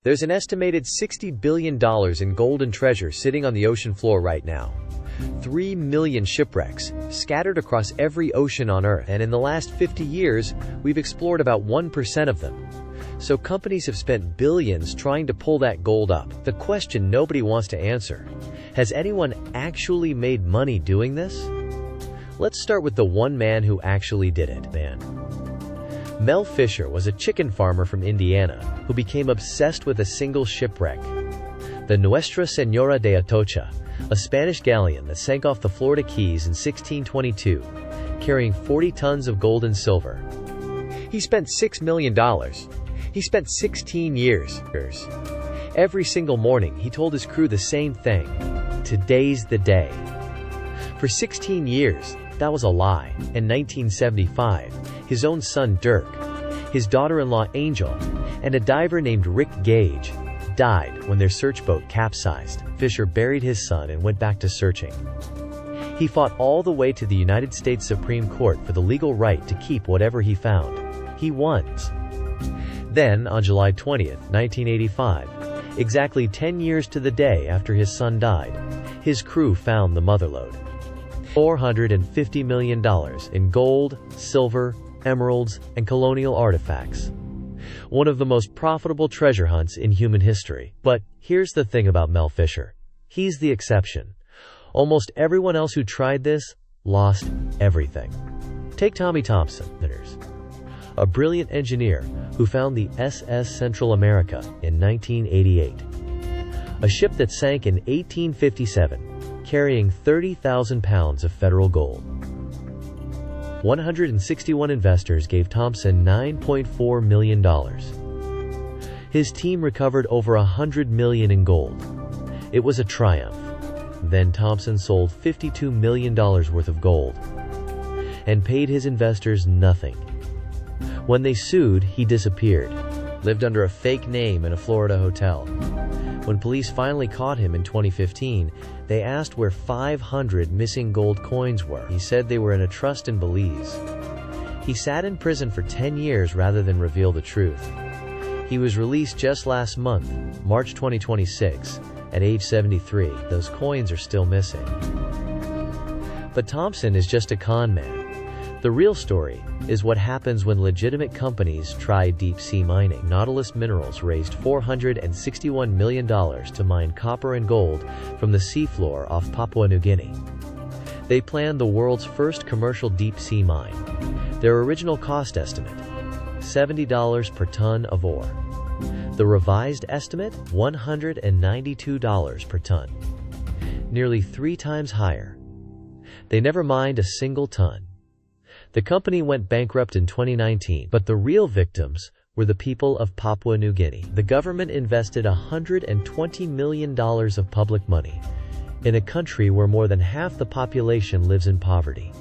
There's an estimated $60 billion in gold and treasure sitting on the ocean floor right now. 3 million shipwrecks, scattered across every ocean on Earth, and in the last 50 years, we've explored about 1% of them. So companies have spent billions trying to pull that gold up. The question nobody wants to answer: has anyone actually made money doing this? Let's start with the one man who actually did it. Mel Fisher was a chicken farmer from Indiana who became obsessed with a single shipwreck, the Nuestra Señora de Atocha, a Spanish galleon that sank off the Florida Keys in 1622, carrying 40 tons of gold and silver. He spent $6 million. He spent 16 years. Every single morning, he told his crew the same thing: today's the day. For 16 years, that was a lie. In 1975, his own son Dirk, his daughter-in-law Angel, and a diver named Rick Gage died when their search boat capsized. Fisher buried his son and went back to searching. He fought all the way to the United States Supreme Court for the legal right to keep whatever he found. He won. Then, on July 20th, 1985, exactly 10 years to the day after his son died, his crew found the motherlode. $450 million in gold, silver, emeralds, and colonial artifacts. One of the most profitable treasure hunts in human history. But here's the thing about Mel Fisher: he's the exception. Almost everyone else who tried this lost everything. Take Tommy Thompson, a brilliant engineer who found the SS Central America in 1988. A ship that sank in 1857, carrying 30,000 pounds of federal gold. 161 investors gave Thompson $9.4 million. His team recovered over $100 million in gold. It was a triumph. Then Thompson sold $52 million worth of gold and paid his investors nothing. When they sued, he disappeared, lived under a fake name in a Florida hotel. When police finally caught him in 2015, they asked where 500 missing gold coins were. He said they were in a trust in Belize. He sat in prison for 10 years rather than reveal the truth. He was released just last month, March 2026, at age 73. Those coins are still missing. But Thompson is just a con man. The real story is what happens when legitimate companies try deep-sea mining. Nautilus Minerals raised $461 million to mine copper and gold from the seafloor off Papua New Guinea. They planned the world's first commercial deep-sea mine. Their original cost estimate: $70 per ton of ore. The revised estimate: $192 per ton. Nearly 3 times higher. They never mined a single ton. The company went bankrupt in 2019, but the real victims were the people of Papua New Guinea. The government invested $120 million of public money in a country where more than half the population lives in poverty.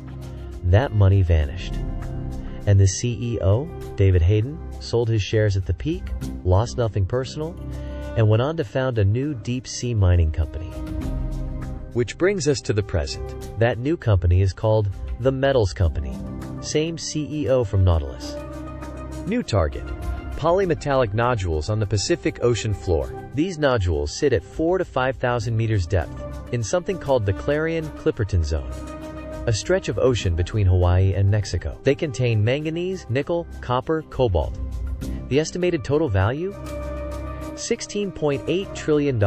That money vanished. And the CEO, David Hayden, sold his shares at the peak, lost nothing personal, and went on to found a new deep-sea mining company. Which brings us to the present. That new company is called the Metals Company. Same CEO from Nautilus. New target: polymetallic nodules on the Pacific Ocean floor. These nodules sit at 4,000 to 5,000 meters depth in something called the Clarion-Clipperton Zone, a stretch of ocean between Hawaii and Mexico. They contain manganese, nickel, copper, cobalt. The estimated total value? $16.8 trillion.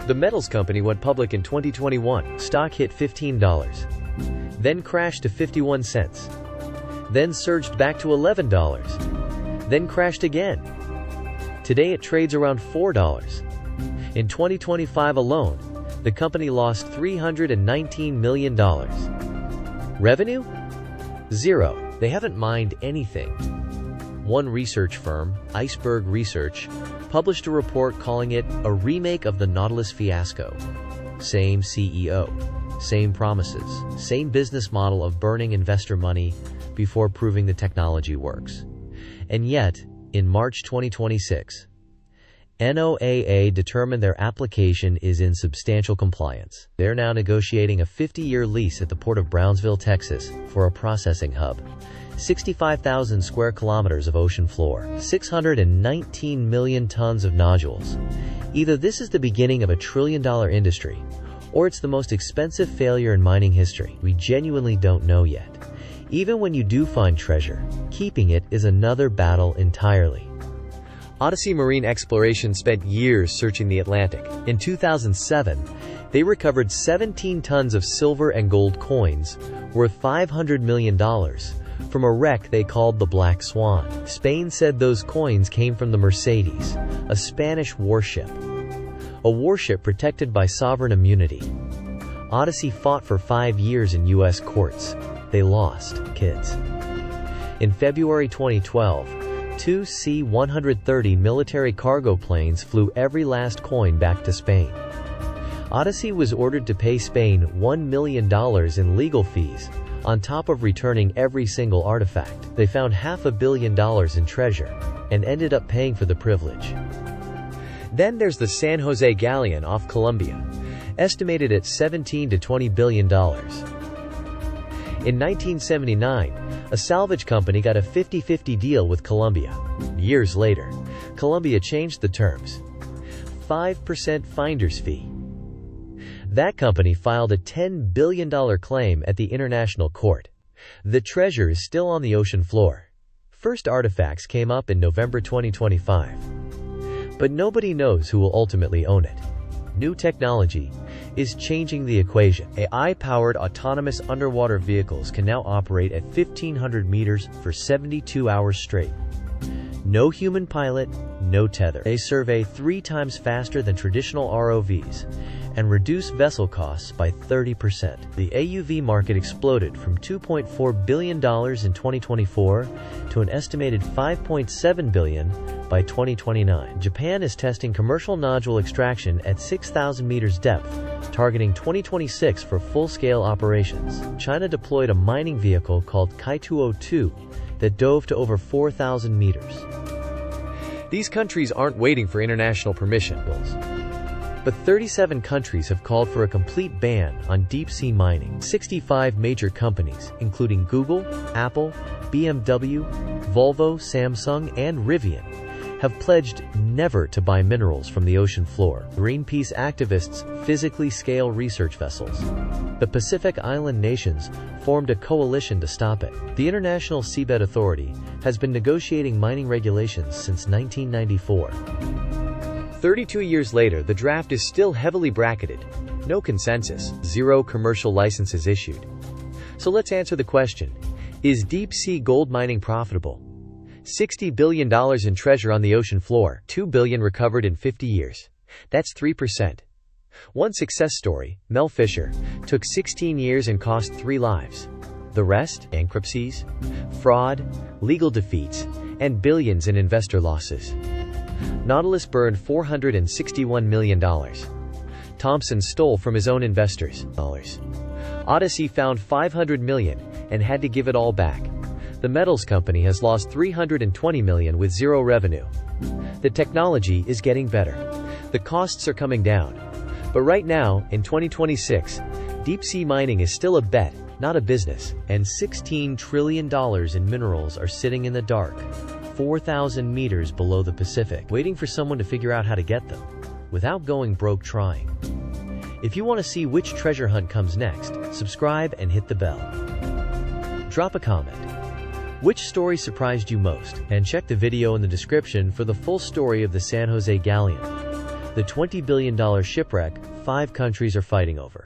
The Metals Company went public in 2021. Stock hit $15. Then crashed to 51 cents. Then surged back to $11. Then crashed again. Today it trades around $4. In 2025 alone, the company lost $319 million. Revenue? Zero. They haven't mined anything. One research firm, Iceberg Research, published a report calling it a remake of the Nautilus fiasco. Same CEO. Same promises, same business model of burning investor money before proving the technology works. And yet, in March 2026, NOAA determined their application is in substantial compliance. They're now negotiating a 50-year lease at the port of Brownsville, Texas, for a processing hub. 65,000 square kilometers of ocean floor, 619 million tons of nodules. Either this is the beginning of a trillion-dollar industry, or it's the most expensive failure in mining history. We genuinely don't know yet. Even when you do find treasure, keeping it is another battle entirely. Odyssey Marine Exploration spent years searching the Atlantic. In 2007, they recovered 17 tons of silver and gold coins, worth $500 million, from a wreck they called the Black Swan. Spain said those coins came from the Mercedes, a Spanish warship. A warship protected by sovereign immunity. Odyssey fought for 5 years in U.S. courts. They lost, kids. In February 2012, 2 C-130 military cargo planes flew every last coin back to Spain. Odyssey was ordered to pay Spain $1 million in legal fees, on top of returning every single artifact. They found $500 million in treasure, and ended up paying for the privilege. Then there's the San Jose Galleon off Colombia, estimated at $17 to $20 billion. In 1979, a salvage company got a 50-50 deal with Colombia. Years later, Colombia changed the terms. 5% finder's fee. That company filed a $10 billion claim at the International Court. The treasure is still on the ocean floor. First artifacts came up in November 2025. But nobody knows who will ultimately own it. New technology is changing the equation. AI-powered autonomous underwater vehicles can now operate at 1,500 meters for 72 hours straight. No human pilot, no tether. They survey 3 times faster than traditional ROVs and reduce vessel costs by 30%. The AUV market exploded from $2.4 billion in 2024 to an estimated $5.7 billion by 2029. Japan is testing commercial nodule extraction at 6,000 meters depth, targeting 2026 for full-scale operations. China deployed a mining vehicle called Kai-202 that dove to over 4,000 meters. These countries aren't waiting for international permission, but 37 countries have called for a complete ban on deep-sea mining. 65 major companies, including Google, Apple, BMW, Volvo, Samsung, and Rivian, have pledged never to buy minerals from the ocean floor. Greenpeace activists physically scale research vessels. The Pacific Island nations formed a coalition to stop it. The International Seabed Authority has been negotiating mining regulations since 1994. 32 years later, the draft is still heavily bracketed. No consensus, 0 commercial licenses issued. So let's answer the question: is deep-sea gold mining profitable? $60 billion in treasure on the ocean floor, $2 billion recovered in 50 years. That's 3%. One success story, Mel Fisher, took 16 years and cost 3 lives. The rest, bankruptcies, fraud, legal defeats, and billions in investor losses. Nautilus burned $461 million. Thompson stole from his own investors. Odyssey found $500 million and had to give it all back. The metals company has lost $320 million with 0 revenue. The technology is getting better. The costs are coming down. But right now, in 2026, deep-sea mining is still a bet, not a business, and $16 trillion in minerals are sitting in the dark, 4,000 meters below the Pacific, waiting for someone to figure out how to get them, without going broke trying. If you want to see which treasure hunt comes next, subscribe and hit the bell. Drop a comment. Which story surprised you most? And check the video in the description for the full story of the San Jose Galleon, the $20 billion shipwreck 5 countries are fighting over.